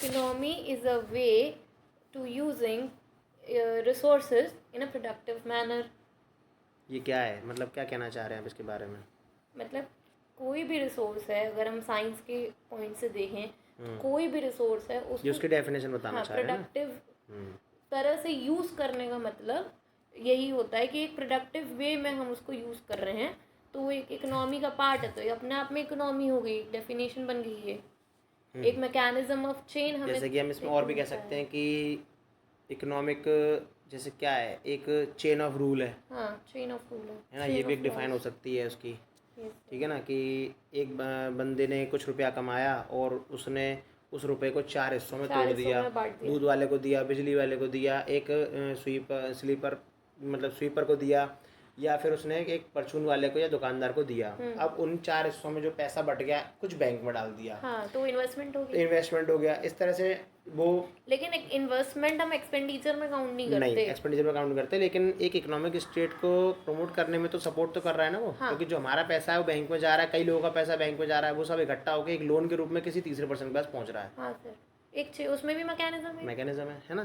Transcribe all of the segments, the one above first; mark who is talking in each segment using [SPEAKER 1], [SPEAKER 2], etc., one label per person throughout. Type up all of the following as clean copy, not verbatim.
[SPEAKER 1] Economy is a way to using resources in a productive manner.
[SPEAKER 2] ये क्या है, मतलब क्या कहना चाह रहे हैं आप इसके बारे में?
[SPEAKER 1] मतलब कोई भी रिसोर्स है, अगर हम साइंस के पॉइंट से देखें तो कोई भी रिसोर्स है
[SPEAKER 2] ये उसकी डेफिनेशन बताना चाह रहे हैं ना?
[SPEAKER 1] प्रोडक्टिव तरह से यूज़ करने का मतलब यही होता है कि एक प्रोडक्टिव वे में हम उसको यूज़ कर रहे हैं, तो वो एक इकोनॉमी का पार्ट है। तो ये अपने आप में इकोनॉमी हो गई, डेफिनेशन बन गई है, एक मैकेनिज्म ऑफ चेन। हमें
[SPEAKER 2] जैसे कि हम इसमें और भी कह सकते हैं कि इकोनॉमिक जैसे क्या है, एक चेन ऑफ रूल है।
[SPEAKER 1] हाँ, चेन ऑफ रूल
[SPEAKER 2] है ना, ये भी एक डिफाइन हो सकती है उसकी। ठीक है ना, कि एक बंदे ने कुछ रुपया कमाया और उसने उस रुपए को 4 हिस्सों में तोड़ दिया। दूध वाले को दिया, बिजली वाले को दिया, एक स्वीपर को दिया, या फिर उसने एक परचून वाले को या दुकानदार को दिया। अब उन 4 हिस्सों में जो पैसा बट गया कुछ बैंक में डाल दिया।
[SPEAKER 1] हाँ, तो इन्वेस्टमेंट हो गया इस तरह से वो। लेकिन एक इन्वेस्टमेंट हम एक्सपेंडिचर में काउंट नहीं करते।
[SPEAKER 2] नहीं, एक्सपेंडिचर में काउंट नहीं करते, लेकिन एक इकोनॉमिक स्टेट को प्रमोट करने में तो सपोर्ट तो कर रहा है ना वो। हाँ। क्योंकि जो हमारा पैसा है वो बैंक में जा रहा है, कई लोगों का पैसा बैंक में जा रहा है, वो सब इकट्ठा होकर एक लोन के रूप में किसी तीसरे पर्सन के पास पहुंच रहा है। हाँ सर,
[SPEAKER 1] एक उसमें भी मैकेनिज्म
[SPEAKER 2] है ना।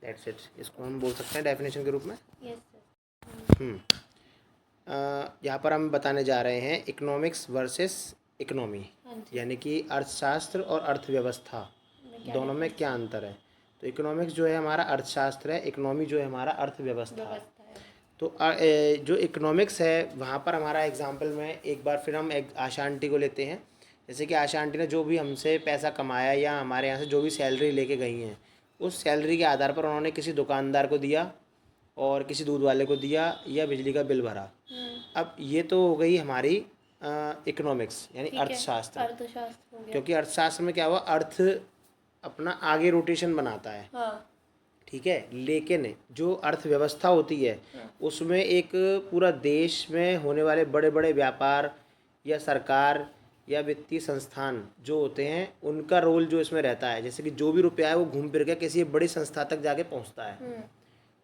[SPEAKER 2] दैट्स इट, इसको हम बोल सकते हैं डेफिनेशन के रूप में।
[SPEAKER 1] Yes sir.
[SPEAKER 2] यहाँ पर हम बताने जा रहे हैं इकोनॉमिक्स वर्सेस इकोनॉमी, यानी कि अर्थशास्त्र और अर्थव्यवस्था दोनों में क्या अंतर है। तो इकोनॉमिक्स जो है हमारा अर्थशास्त्र है, इकोनॉमी जो है हमारा अर्थव्यवस्था है। तो जो इकोनॉमिक्स है वहाँ पर हमारा एग्जाम्पल में एक बार फिर हम आशा आंटी को लेते हैं। जैसे कि आशा आंटी ने जो भी हमसे पैसा कमाया या हमारे यहाँ से जो भी सैलरी लेके गई हैं, उस सैलरी के आधार पर उन्होंने किसी दुकानदार को दिया और किसी दूध वाले को दिया या बिजली का बिल भरा। अब ये तो हो गई हमारी इकोनॉमिक्स यानी अर्थशास्त्र। क्योंकि अर्थशास्त्र में क्या हुआ, अर्थ अपना आगे रोटेशन बनाता है। हाँ। ठीक है, लेकिन जो अर्थव्यवस्था होती है उसमें एक पूरा देश में होने वाले बड़े बड़े व्यापार या सरकार या वित्तीय संस्थान जो होते हैं उनका रोल जो इसमें रहता है। जैसे कि जो भी रुपया है वो घूम फिर के किसी बड़ी संस्था तक जाके पहुंचता है।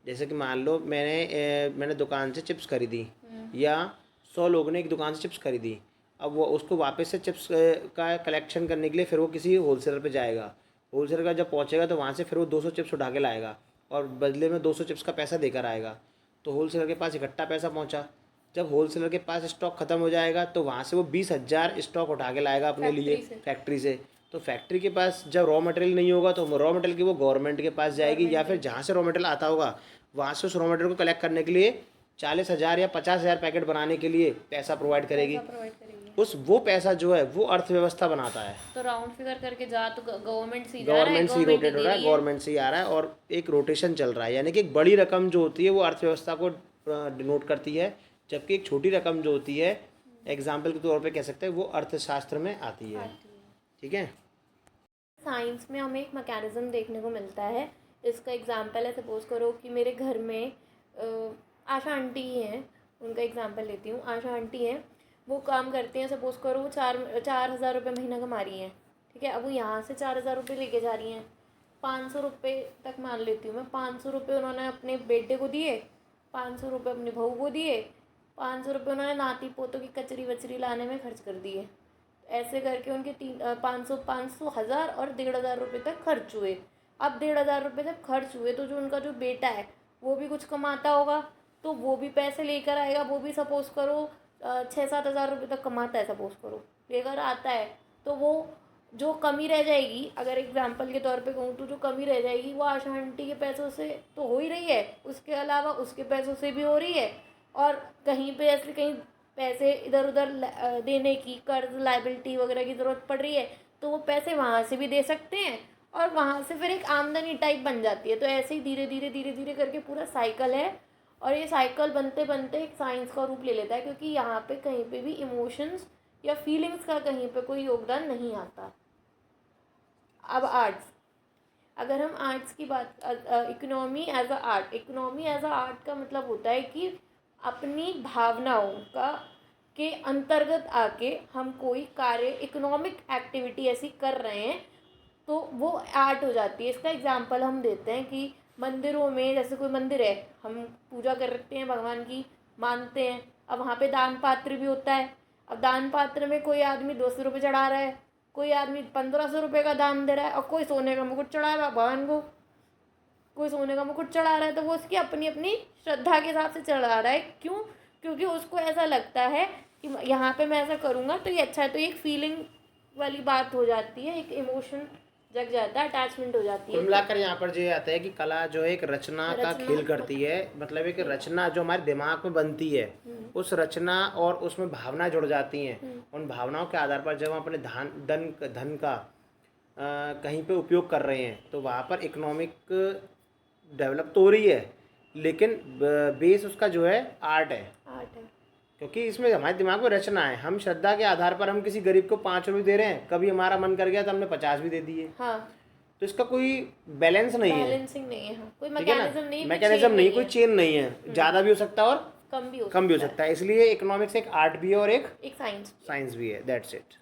[SPEAKER 2] जैसे कि मान लो मैंने दुकान से चिप्स खरीदी या 100 लोगों ने एक दुकान से चिप्स खरीदी। अब वो उसको वापस से चिप्स का कलेक्शन करने के लिए फिर वो किसी होलसेलर पे जाएगा। होलसेलर का जब पहुंचेगा तो वहाँ से फिर वो 200 चिप्स उठा के लाएगा और बदले में 200 चिप्स का पैसा देकर आएगा। तो होलसेलर के पास इकट्ठा पैसा पहुँचा। जब होलसेलर के पास स्टॉक ख़त्म हो जाएगा तो वहाँ से वो 20,000 स्टॉक उठा के लाएगा अपने लिए फैक्ट्री से। तो फैक्ट्री के पास जब रॉ मटेरियल नहीं होगा तो रॉ मटेरियल की वो गवर्नमेंट के पास जाएगी, या फिर जहाँ से रॉ मटेरियल आता होगा वहाँ से उस रॉ मटेरियल को कलेक्ट करने के लिए 40,000 या 50,000 पैकेट बनाने के लिए पैसा प्रोवाइड करेगी। वो पैसा जो है वो अर्थव्यवस्था बनाता है।
[SPEAKER 1] तो राउंड फिगर करके जा तो गवर्नमेंट से
[SPEAKER 2] रोटेट हो रहा है, गवर्नमेंट से ही आ रहा है और एक रोटेशन चल रहा है। यानी कि एक बड़ी रकम जो होती है वो अर्थव्यवस्था को डिनोट करती है, जबकि एक छोटी रकम जो होती है एग्जाम्पल के तौर पे कह सकते हैं वो अर्थशास्त्र में आती है। ठीक है,
[SPEAKER 1] साइंस में हमें एक मैकेनिज्म देखने को मिलता है। इसका एग्जाम्पल है, सपोज करो कि मेरे घर में आशा आंटी ही हैं, उनका एग्जाम्पल लेती हूँ। आशा आंटी हैं, वो काम करती हैं, सपोज करो वो 4,000 रुपये महीना कमा रही हैं। ठीक है, अब वो यहाँ से 4,000 रुपये लेके जा रही हैं। 500 रुपये तक मान लेती हूँ मैं। 500 रुपये उन्होंने अपने बेटे को दिए, 500 रुपये अपने बहू को दिए, 500 रुपये उन्होंने नाती पोतों की कचरी वचरी लाने में खर्च कर दिए। ऐसे करके उनके 500 हज़ार और 1,500 रुपये तक खर्च हुए। अब 1,500 रुपये जब खर्च हुए तो जो उनका जो बेटा है वो भी कुछ कमाता होगा, तो वो भी पैसे लेकर आएगा। वो भी सपोज़ करो 6-7 हज़ार रुपये तक कमाता है, सपोज़ करो लेकर आता है। तो वो जो कमी रह जाएगी, अगर एग्जाम्पल के तौर पे कहूँ तो जो कमी रह जाएगी वो आशा आंटी के पैसों से तो हो ही रही है, उसके अलावा उसके पैसों से भी हो रही है। और कहीं पे ऐसे कहीं पैसे इधर उधर देने की, कर्ज लायबिलिटी वगैरह की ज़रूरत पड़ रही है, तो वो पैसे वहाँ से भी दे सकते हैं और वहाँ से फिर एक आमदनी टाइप बन जाती है। तो ऐसे ही धीरे धीरे करके पूरा साइकिल है और ये साइकिल बनते बनते एक साइंस का रूप ले लेता है, क्योंकि यहाँ पे कहीं पे भी इमोशंस या फीलिंग्स का कहीं पे कोई योगदान नहीं आता। अब आर्ट्स, अगर हम आर्ट्स की बात, economy as a art, economy as a art का मतलब होता है कि अपनी भावनाओं का के अंतर्गत आके हम कोई कार्य, इकोनॉमिक एक्टिविटी ऐसी कर रहे हैं तो वो आर्ट हो जाती है। इसका एग्जांपल हम देते हैं कि मंदिरों में, जैसे कोई मंदिर है, हम पूजा करते हैं भगवान की, मानते हैं। अब वहाँ पे दान पात्र भी होता है। अब दान पात्र में कोई आदमी 200 रुपये चढ़ा रहा है कोई आदमी 1500 रुपये का दान दे रहा है और कोई सोने का मुकुट चढ़ा रहा है भगवान को, कोई सोने का मुकुट चढ़ा रहा है, तो वो उसकी अपनी अपनी श्रद्धा के हिसाब से चढ़ा रहा है। क्यों? क्योंकि उसको ऐसा लगता है कि यहाँ पे मैं ऐसा करूँगा तो ये अच्छा है। तो ये एक फीलिंग वाली बात हो जाती है, एक इमोशन जग जाता है, अटैचमेंट हो जाती है।
[SPEAKER 2] कुल मिलाकर यहाँ पर जो ये आता है कि कला जो है एक रचना का खेल करती है, मतलब एक रचना जो हमारे दिमाग में बनती है, उस रचना और उसमें भावना जुड़ जाती हैं। उन भावनाओं के आधार पर जब हम अपने धन का कहीं पे उपयोग कर रहे हैं तो वहाँ पर इकोनॉमिक डेवलप तो हो रही है, लेकिन बेस उसका जो है आर्ट है, क्योंकि इसमें हमारे दिमाग में रचना है। हम श्रद्धा के आधार पर हम किसी गरीब को 5 रुपये दे रहे हैं, कभी हमारा मन कर गया तो हमने 50 भी दे दिए।
[SPEAKER 1] हाँ,
[SPEAKER 2] तो इसका कोई बैलेंस नहीं है,
[SPEAKER 1] बैलेंसिंग नहीं है। हाँ, कोई
[SPEAKER 2] ठीक है ना,
[SPEAKER 1] मैकेनिज्म नहीं,
[SPEAKER 2] मैकेनिज्म नहीं, कोई चेन नहीं है, ज़्यादा भी हो सकता है और
[SPEAKER 1] कम भी
[SPEAKER 2] हो सकता है। इसलिए इकोनॉमिक्स एक आर्ट भी है और एक
[SPEAKER 1] साइंस
[SPEAKER 2] साइंस भी है। That's it.